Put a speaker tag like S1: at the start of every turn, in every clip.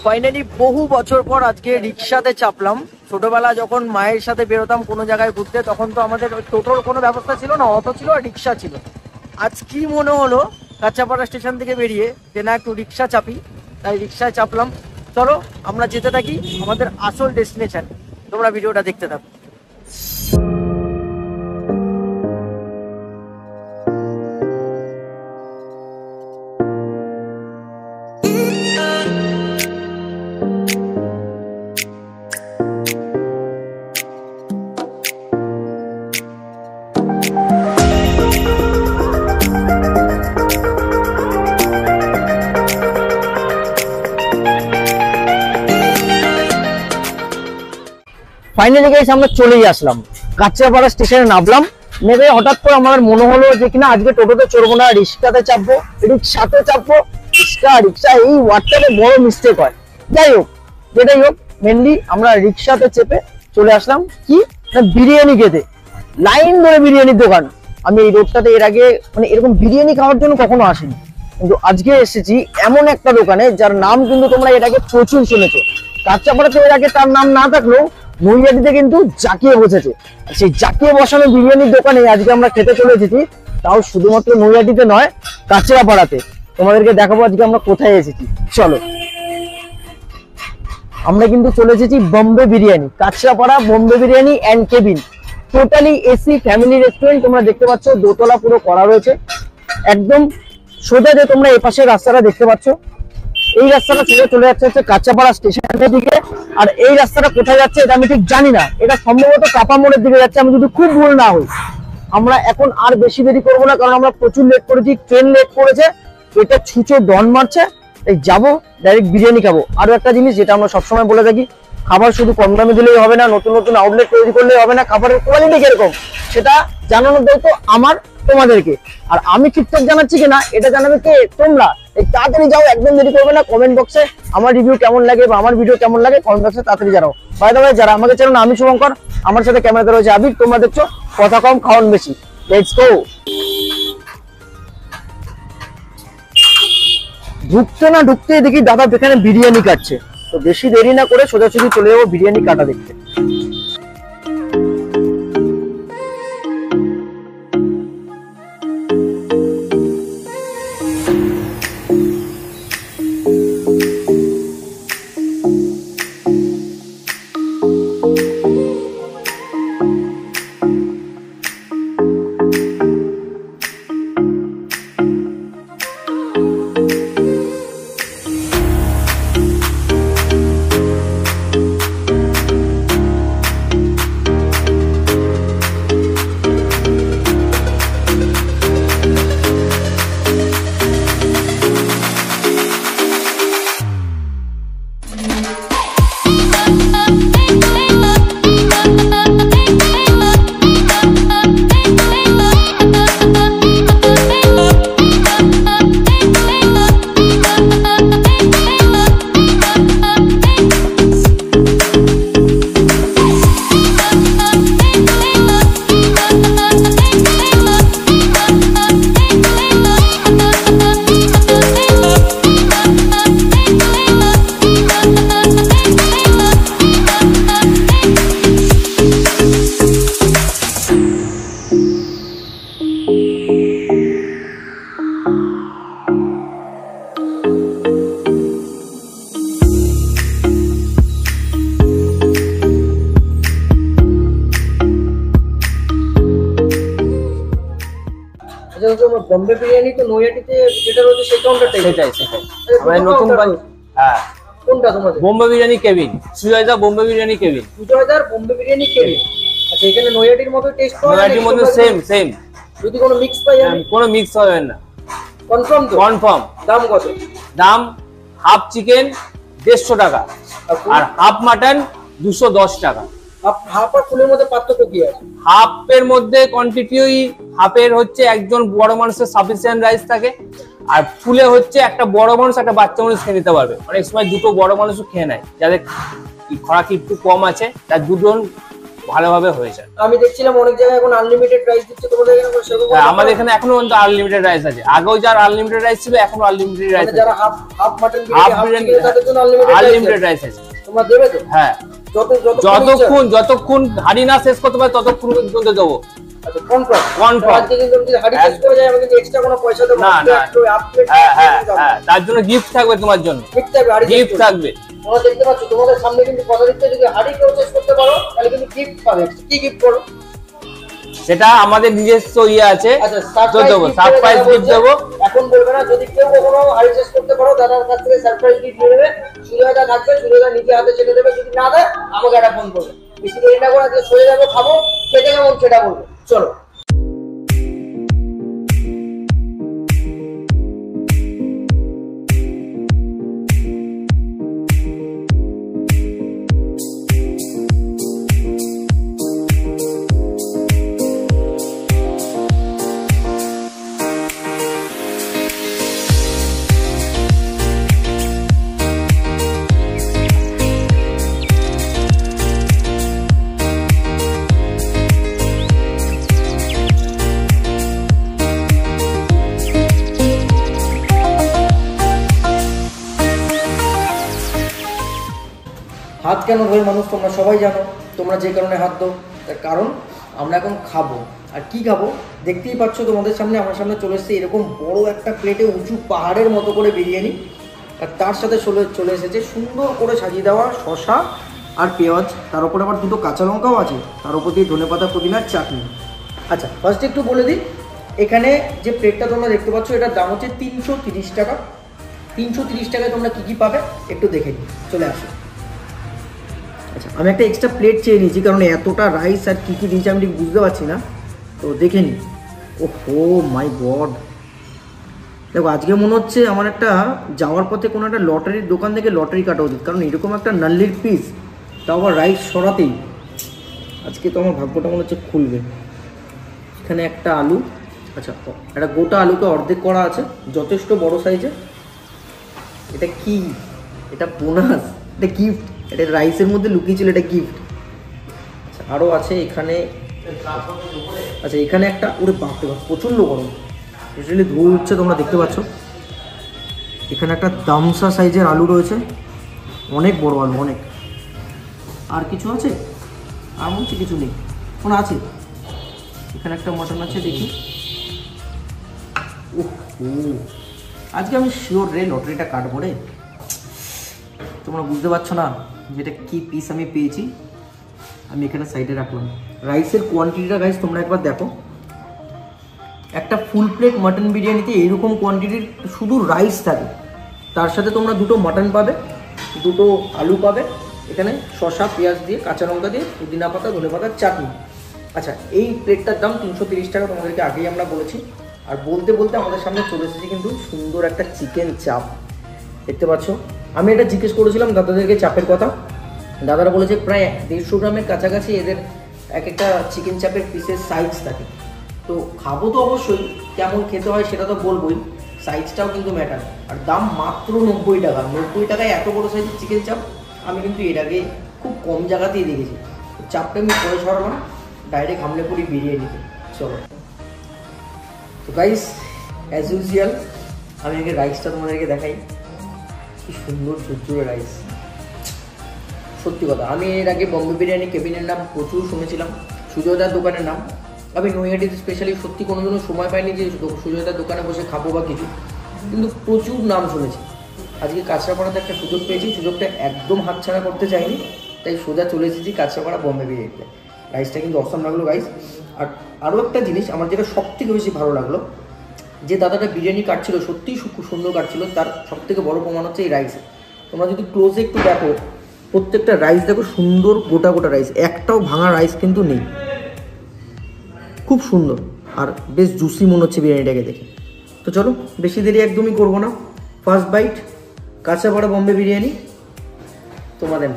S1: Finally বহু বছর পর আজকে রিক্সাতে চাপলাম। ছোটবেলা যখন মায়ের সাথে বেরোতাম কোনো জায়গায় ঘুরতে, তখন তো আমাদের টোটোর কোনো ব্যবস্থা ছিল না, অটো ছিল আর রিক্সা ছিল। আজ কি মনে হলো কাঁচাপাড়া স্টেশন থেকে বেরিয়ে যে না একটু রিক্সা চাপি, তাই রিক্সায় চাপলাম। চলো আমরা যেতে থাকি আমাদের আসল ডেস্টিনেশন, তোমরা ভিডিওটা দেখতে থাকো। ফাইনালি গাইস আমরা চলেই আসলাম, কাঁচরাপাড়া স্টেশনে নামলাম। নেমে হঠাৎ করে আমার মনে হলো যে কিনা আজকে টোটোতে চড়বো না, রিক্সাতে চাপবো। রিক্সাতে চাপবো, রিক্সা এই ওয়ার্ডটাতে বড় মিস্টেক হয়। যাই হোক, যেটাই হোক, মেনলি আমরা রিক্সাতে চেপে চলে আসলাম কি না বিরিয়ানি খেতে। লাইন ধরে বিরিয়ানির দোকান। আমি এই রোডটাতে এর আগে মানে এরকম বিরিয়ানি খাওয়ার জন্য কখনো আসিনি, কিন্তু আজকে এসেছি এমন একটা দোকানে যার নাম কিন্তু তোমরা এর আগে প্রচুর শুনেছো। কাঁচরাপাড়াতে এর আগে তার নাম না থাকলেও নৈহাটিতে কিন্তু জাকিয়ে বসেছে। সেই জাকিয়ে বসানো বিরিয়ানির দোকানে আজকে আমরা খেতে চলে এসেছি, তাও শুধুমাত্র নৈহাটিতে নয়, কাঁচরাপাড়াতে। তোমাদেরকে দেখাবো আজকে আমরা কোথায় এসেছি। চলো, আমরা কিন্তু চলে এসেছি Bombay biryani, Kanchrapara Bombay biryani and cabin. Totally AC family restaurant. তোমরা দেখতে পাচ্ছ দোতলা পুরো করা রয়েছে। একদম সোজা যে তোমরা এই পাশের রাস্তাটা দেখতে পাচ্ছ, এই রাস্তাটা চলে যাচ্ছে হচ্ছে কাঁচরাপাড়া স্টেশনের দিকে। আর এই রাস্তাটা কোথায় যাচ্ছে এটা আমি ঠিক জানি না, এটা সম্ভবত কাপা মোড়ের দিকে যাচ্ছে, আমি যদি খুব ভুল না হই। আমরা এখন আর বেশি দেরি করবো না, কারণ আমরা প্রচুর লেট করেছি, ট্রেন লেট করেছে, এটা ছুঁচো ডন মারছে। এই যাবো ডাইরেক্ট বিরিয়ানি খাবো। আরো একটা জিনিস যেটা আমরা সবসময় বলে থাকি, খাবার শুধু কম দামে দিলেই হবে না, নতুন নতুন আউটলেট তৈরি করলেই হবে না, খাবারের কোয়ালিটি কিরকম সেটা জানানোর দায়িত্ব আমার তোমাদেরকে। আর আমি ঠিকঠাক জানাচ্ছি কিনা এটা জানাবে কে? তোমরা। এই তাড়াতাড়ি যাও, একদম দেরি করবে না। কমেন্ট বক্সে আমার রিভিউ কেমন লাগে বা আমার ভিডিও কেমন লাগে কমেন্ট বক্সে তাড়াতাড়ি জানাও। বাই দ্য ওয়ে, যারা আমাকে চেনো না, আমি শুভঙ্কর, আমার সাথে ক্যামেরাতে রয়েছে আবির। তোমরা দেখছো কথা কম খাওয়ান বেশি। Let's go. ঢুকতে না ঢুকতে দেখি দাদা এখানে বিরিয়ানি কাটছে, তো বেশি দেরি না করে সোজাসুজি চলে যাবো বিরিয়ানি কাটা দেখতে। বোম্বে বিরিয়ানি তো নৈহাটিতে যেটা রয়েছে সেই কাউন্টারটাই। সেটাই আমাদের নতুন হ্যাঁ। কোনটা তোমাদের? বোম্বে বিরিয়ানি কেবিন, সুজয়দা বোম্বে বিরিয়ানি কেবিন। সুজয়দার বোম্বে বিরিয়ানি কেবিন। আচ্ছা, এখানে নৈহাটির মতো টেস্ট পাওয়া যায়? নৈহাটির মতো সেম। যদি কোনো মিক্স পাই? কোনো মিক্স হবে না। কনফার্ম তো? কনফার্ম। দাম কত? দাম হাফ চিকেন 150 টাকা আর হাফ মাটন 210 টাকা। হাফ আর ফুলের মধ্যে পার্থক্য কি আছে? হাফের মধ্যে কোয়ান্টিটি হাফের হচ্ছে একজন বড় মানুষের সাফিসিয়েন্ট রাইস থাকে, আর ফুলে হচ্ছে একটা বড় মানুষ একটা বাচ্চা মানুষ খেয়ে নিতে পারবে। অনেক সময় দুটো বড় মানুষও খেয়ে নেয়, যাদের খোরাকি একটু কম আছে, তার দুজন
S2: ভালোভাবে হয়ে যায়।
S1: আমি দেখছিলাম অনেক জায়গায় এখন আনলিমিটেড রাইস দিচ্ছে, তোমাদের এখানে সেরকম?
S2: হ্যাঁ, আমাদের এখানে এখনো পর্যন্ত আনলিমিটেড রাইস আছে। আগেও যার আনলিমিটেড রাইস ছিল, এখনো আনলিমিটেড রাইস আছে।
S1: যারা হাফ মাটন বিরিয়ানি তাদের জন্য
S2: আনলিমিটেড রাইস আছে।
S1: তোমরা দেবে তো?
S2: হ্যাঁ, যতক্ষণ হাড়ি না শেষ করতে পারে ততক্ষণ পর্যন্ত দেবো।
S1: আচ্ছা, কনফার্ম। আজকে কিন্তু যদি হাড়ি শেষ করে যায়, আমি কিন্তু এক্সট্রা কোনো পয়সা দেব না।
S2: হ্যাঁ, তার জন্য গিফট থাকবে, তোমার জন্য গিফট থাকবে।
S1: তোমরা দেখতে পাচ্ছ, তোমাদের সামনে কিন্তু কথা দিচ্ছে, যদি হাড়ি কেউ শেষ করতে পারো তাহলে কিন্তু গিফট পাবে। কি গিফট করো?
S2: সেটা আমাদের নিজস্ব ইয়ে আছে।
S1: আচ্ছা, সারপ্রাইজ গিফট দেবো। এখন বলবে না, যদি কেউ কখনো হাড়ি শেষ করতে পারো, দাদার কাছ থেকে সারপ্রাইজ গিফট নিয়ে নেবে। সুজয়দা থাকবে, সুজয়দা নিজে হাতে ছেড়ে দেবে। যদি না দেয়, আমাকে একটা ফোন করবে। বেশি দেরি না করে আজকে সরে যাবো, খাবো, খেতে কেমন সেটা বলবো। চলো। হাত কেন ধোয় মানুষ, তোমরা সবাই জানো। তোমরা যে কারণে হাত ধো, তার কারণ আমরা এখন খাবো। আর কি খাবো দেখতেই পাচ্ছ তোমাদের সামনে। আমার সামনে চলে এসেছে এরকম বড় একটা প্লেটে উঁচু পাহাড়ের মতো করে বিরিয়ানি, আর তার সাথে চলে এসেছে সুন্দর করে সাজিয়ে দেওয়া শসা আর পেঁয়াজ, তার উপরে আবার দুটো কাঁচা লঙ্কাও আছে, তার উপর দিয়ে ধনেপাতা পুদিনার চাটনি। আচ্ছা, ফার্স্টে একটু বলে দিই, এখানে যে প্লেটটা তোমরা দেখতে পাচ্ছ এটার দাম হচ্ছে 330 টাকা। 330 টাকায় তোমরা কী কী পাবে একটু দেখে নিই, চলে আসো। আচ্ছা, আমি একটা এক্সট্রা প্লেট চেয়ে নিয়েছি, কারণ এতটা রাইস আর কী কী দিয়েছি আমি ঠিক বুঝতে পারছি না, তো দেখে নিই। ও মাই গড, দেখো আজকে মনে হচ্ছে আমার একটা যাওয়ার পথে কোনো একটা লটারির দোকান থেকে লটারি কাটা উচিত, কারণ এরকম একটা নাল্লির পিস, তাও আবার রাইস সরাতেই। আজকে তো আমার ভাগ্যটা মনে হচ্ছে খুলবে। এখানে একটা আলু, আচ্ছা একটা গোটা আলুকে অর্ধেক করা আছে, যথেষ্ট বড় সাইজে। এটা কি? এটা বোনাস, এটা গিফট, এটা রাইসের মধ্যে লুকিয়ে ছিল, এটা গিফট। আচ্ছা, আরও আছে এখানে। আচ্ছা, এখানে একটা, ওরে বাপরে বাপ প্রচণ্ড গরম, স্পেশালি ধোয়া উঠছে, তোমরা দেখতে পাচ্ছ। এখানে একটা দামসা সাইজের আলু রয়েছে, অনেক বড় আলু, অনেক। আর কিছু আছে? আর মনে হচ্ছে কিছু নেই, কোনো আছে? এখানে একটা মটন আছে, দেখি। ও, আজকে আমি শিওর রে লটারিটা কাটবো রে। তোমরা বুঝতে পারছো না যেটা কি পিস আমি পেয়েছি। আমি এখানে সাইডে রাখলাম। রাইসের কোয়ান্টিটিটা গাইস তোমরা একবার দেখো। একটা ফুল প্লেট মাটন বিরিয়ানিতে এইরকম কোয়ান্টিটির শুধু রাইস থাকে, তার সাথে তোমরা দুটো মাটন পাবে, দুটো আলু পাবে, এখানে শসা পেঁয়াজ দিয়ে কাঁচা লঙ্কা দিয়ে পুদিনা পাতা ধনে পাতার চাটনি। আচ্ছা, এই প্লেটটার দাম 330 টাকা, তোমাদেরকে আগেই আমরা বলেছি। আর বলতে বলতে আমাদের সামনে চলে এসেছি কিন্তু সুন্দর একটা চিকেন চাপ, দেখতে পাচ্ছ। আমি এটা জিজ্ঞেস করেছিলাম দাদাদেরকে চাপের কথা, দাদারা বলেছে প্রায় 150 গ্রামের কাছাকাছি এদের এক একটা চিকেন চাপের পিসের সাইজ থাকে। তো খাবো তো অবশ্যই, কেমন খেতে হয় সেটা তো বলবোই, সাইজটাও কিন্তু ম্যাটার। আর দাম মাত্র 90 টাকা। 90 টাকায় এত বড় সাইজের চিকেন চাপ আমি কিন্তু এর আগে খুব কম জায়গাতেই দেখেছি। চাপটা আমি পরে সরালাম, ডাইরেক্ট হামলে করি বিরিয়ানিতে। চলো তো গাইস, অ্যাজ ইউজুয়াল আমি আগে রাইসটা তোমাদেরকে দেখাই। কি সুন্দর ঝুরঝুরে রাইস, সত্যি কথা। আমি এর আগে বম্বে বিরিয়ানি কেবিনের নাম প্রচুর শুনেছিলাম, সুজয়দার দোকানের নাম। আমি নৈহাটিতে স্পেশালি সত্যি কোনোদিনও সময় পাইনি যে সুজয়দার দোকানে বসে খাবো বা কিছু, কিন্তু প্রচুর নাম শুনেছি। আজকে কাঁচরাপাড়াতে একটা সুযোগ পেয়েছি, সুযোগটা একদম হাতছাড়া করতে চাইনি, তাই সোজা চলে এসেছি কাঁচরাপাড়া বম্বে বিরিয়ানিতে। রাইসটা কিন্তু অসাম লাগলো গাইস। আর আরও একটা জিনিস আমার যেটা সব থেকে বেশি ভালো লাগলো, যে দাদাটা বিরিয়ানি কাটছিল সত্যিই খুব সুন্দর কাটছিল, তার সব থেকে বড় প্রমাণ হচ্ছে এই রাইস। তোমরা যদি ক্লোজে একটু দেখো, প্রত্যেকটা রাইস দেখো সুন্দর গোটা গোটা রাইস, একটাও ভাঙা রাইস কিন্তু নেই, খুব সুন্দর। আর বেশ জুসি মনে হচ্ছে বিরিয়ানিটাকে দেখে। তো চলো বেশি দেরি একদমই করবো না, ফার্স্ট বাইট কাঁচরাপাড়া বম্বে বিরিয়ানি তোমাদের।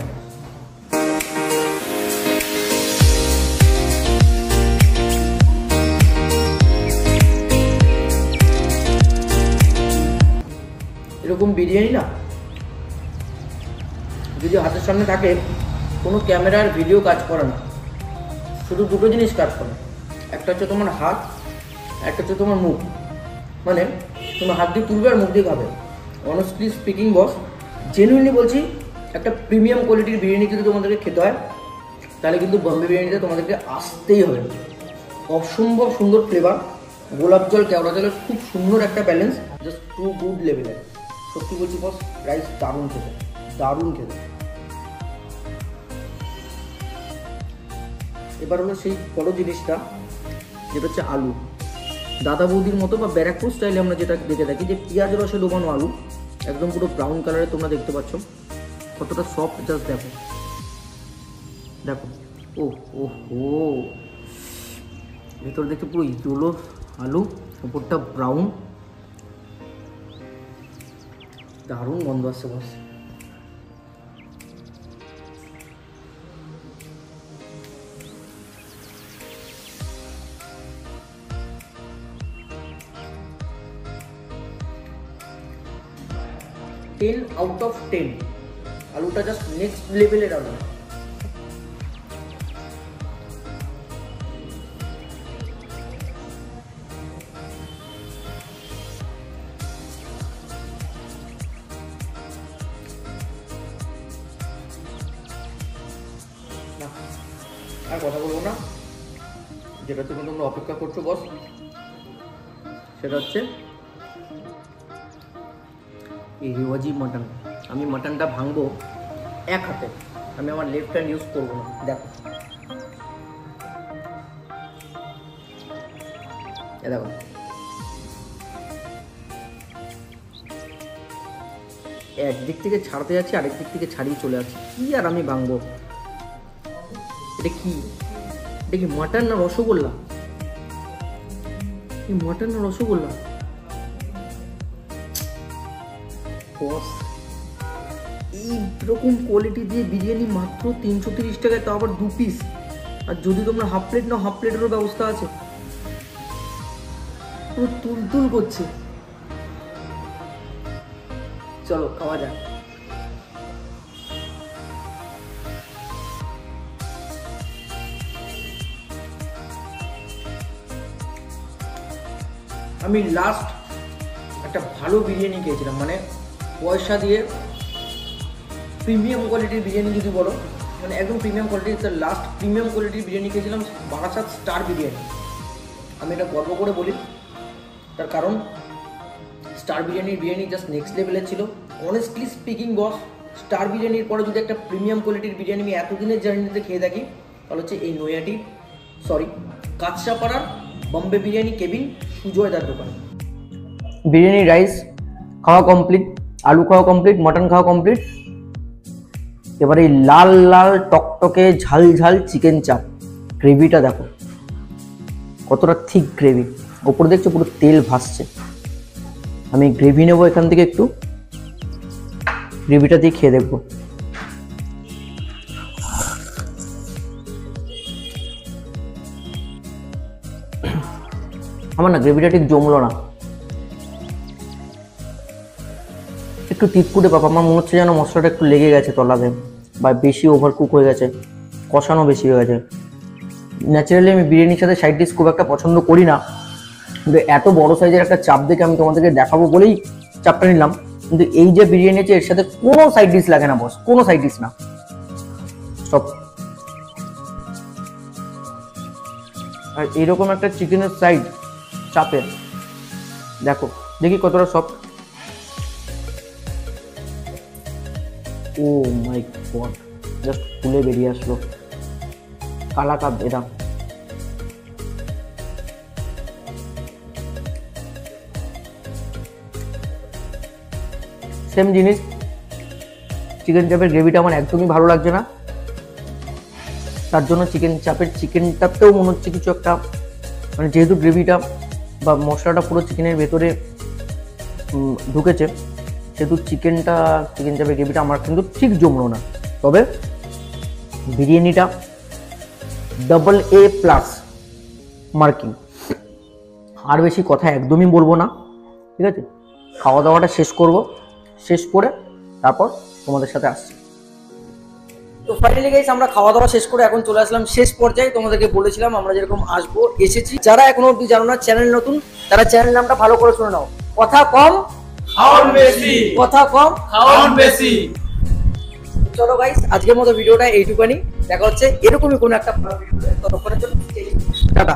S1: এরকম বিরিয়ানি না যদি হাতের সামনে থাকে, কোনো ক্যামেরার ভিডিও কাজ করে না, শুধু দুটো জিনিস কাজ করে, একটা হচ্ছে তোমার হাত, একটা হচ্ছে তোমার মুখ। মানে তোমার হাত দিয়ে তুলবে আর মুখ দিয়ে খাবে। অনেস্টলি স্পিকিং বস, জেনুইনলি বলছি, একটা প্রিমিয়াম কোয়ালিটির বিরিয়ানি যদি তোমাদেরকে খেতে হয় তাহলে কিন্তু বম্বে বিরিয়ানিতে তোমাদেরকে আসতেই হবে। অসম্ভব সুন্দর ফ্লেভার, গোলাপ জল কেওড়া জলের খুব সুন্দর একটা ব্যালেন্স, জাস্ট টু গুড লেভেলের। সত্যি বলছি বস, রাইস দারুণ খেতে, দারুণ খেতে। এবার হলো সেই বড় জিনিসটা, যেটা হচ্ছে আলু। দাদা বৌদির মতো বা ব্যারাকপুর স্টাইলে আমরা যেটা দেখে থাকি, যে পেঁয়াজ রসে ডোবানো আলু, একদম পুরো ব্রাউন কালারে তোমরা দেখতে পাচ্ছ কতটা সফট। জাস্ট দেখো, দেখো, ও ও হো, ভেতর দেখতে পুরো ইয়েলো আলু, উপরটা ব্রাউন, দারুণ গন্ধ আসছে বস। টেন আউট অফ 10, আলুটা জাস্ট নেক্সট লেভেলের আলু। আর কথা বলবো না, যেটা তুমি তোমরা অপেক্ষা করছো বস, সেটা হচ্ছে এই রেওয়াজি মাটন। আমি মাটনটা ভাঙবো এক হাতে, আমি আমার লেফট হ্যান্ড ইউজ করবো না। দেখো, দেখো, একদিক থেকে ছাড়তে যাচ্ছি, আরেক দিক থেকে ছাড়িয়ে চলে আসছি। কি আর আমি ভাঙবো? এটা কি? এটা কি মাটন না রসগোল্লা? মাটন না রসগোল্লা? বস, এইরকম কোয়ালিটি দিয়ে বিরিয়ানি মাত্র 330 টাকায়, তাও আবার 2 পিস। আর যদি তোমরা হাফ প্লেট নাও, হাফ প্লেটেরও ব্যবস্থা আছে। পুরো তুলতুল করছে। চলো খাওয়া যাক। আমি লাস্ট একটা ভালো বিরিয়ানি খেয়েছিলাম, মানে পয়সা দিয়ে প্রিমিয়াম কোয়ালিটির বিরিয়ানি যদি বলো, মানে একদম প্রিমিয়াম কোয়ালিটির, লাস্ট প্রিমিয়াম কোয়ালিটির বিরিয়ানি খেয়েছিলাম বারাসাত স্টার বিরিয়ানি। আমি এটা গর্ব করে বলি, তার কারণ স্টার বিরিয়ানি জাস্ট নেক্সট লেভেলের ছিল। অনেস্টলি স্পিকিং বস, স্টার বিরিয়ানির পরে যদি একটা প্রিমিয়াম কোয়ালিটির বিরিয়ানি আমি এতদিনের জার্নিতে খেয়ে থাকি, তাহলে হচ্ছে এই নৈহাটি, সরি কাঁচরাপাড়ার বম্বে বিরিয়ানি কেবিন, সুজয়দার দোকান। বিরিয়ানি রাইস খাওয়া কমপ্লিট, আলু খাওয়া কমপ্লিট, মটন খাওয়া কমপ্লিট। এবার এই লাল লাল টকটকে ঝাল ঝাল চিকেন চাপ, গ্রেভিটা দেখো কতটা থিক গ্রেভি, ওপরে দেখছো পুরো তেল ভাসছে। আমি গ্রেভি নেবো এখান থেকে, একটু গ্রেভিটা দিয়ে খেয়ে দেখবো। আমার না গ্রেভিটা ঠিক জমলো না, একটু টিটকুটে পাপা। আমার মনে হচ্ছে যেন মশলাটা একটু লেগে গেছে তলাতে, বা বেশি ওভার কুক হয়ে গেছে, কষানো বেশি হয়ে গেছে। ন্যাচারালি আমি বিরিয়ানির সাথে সাইড ডিশ খুব একটা পছন্দ করি না, কিন্তু এত বড় সাইজের একটা চাপ দেখে আমি তোমাদেরকে দেখাবো বলেই চাপটা নিলাম। কিন্তু এই যে বিরিয়ানি আছে, এর সাথে কোনো সাইড ডিশ লাগে না বস, কোনো সাইড ডিশ না, সব। আর এরকম একটা চিকেনের সাইড চাপের দেখো, দেখি কতটা সফট। ও মাই গড, জাস্ট ফুলে বেরিয়ে আসলো, কালা কাপ এটা। সেম জিনিস, চিকেন চাপের গ্রেভিটা আমার একদমই ভালো লাগছে না, তার জন্য চিকেন চাপের চিকেনটাতেও মনে হচ্ছে কিছু একটা, মানে যেহেতু গ্রেভিটা বা মশলাটা পুরো চিকেনের ভেতরে ঢুকেছে, সেহেতু চিকেন চাপের গ্রেভিটা আমার কিন্তু ঠিক জমলো না। তবে বিরিয়ানিটা AA+ মার্কিং। আর বেশি কথা একদমই বলবো না, ঠিক আছে? খাওয়া দাওয়াটা শেষ করব, শেষ করে তারপর তোমাদের সাথে আসছি। তো ফাইনালি গাইস আমরা খাওয়া দাওয়া শেষ করে এখন চলে আসলাম শেষ পর্যায়ে। তোমাদেরকে বলেছিলাম আমরা যেরকম আসবো, এসেছি। যারা এখনো অব্দি জানো না, চ্যানেল নতুন, তারা চ্যানেল নামটা ভালো করে শুনে নাও, কথা কম
S2: খাওয়ান বেশি,
S1: কথা কম
S2: খাওয়ান বেশি।
S1: চলো গাইস, আজকের মতো ভিডিওটা এইটুকুনি। দেখা হচ্ছে এরকমই কোনো একটা ভিডিও। ততক্ষণের জন্য টাটা।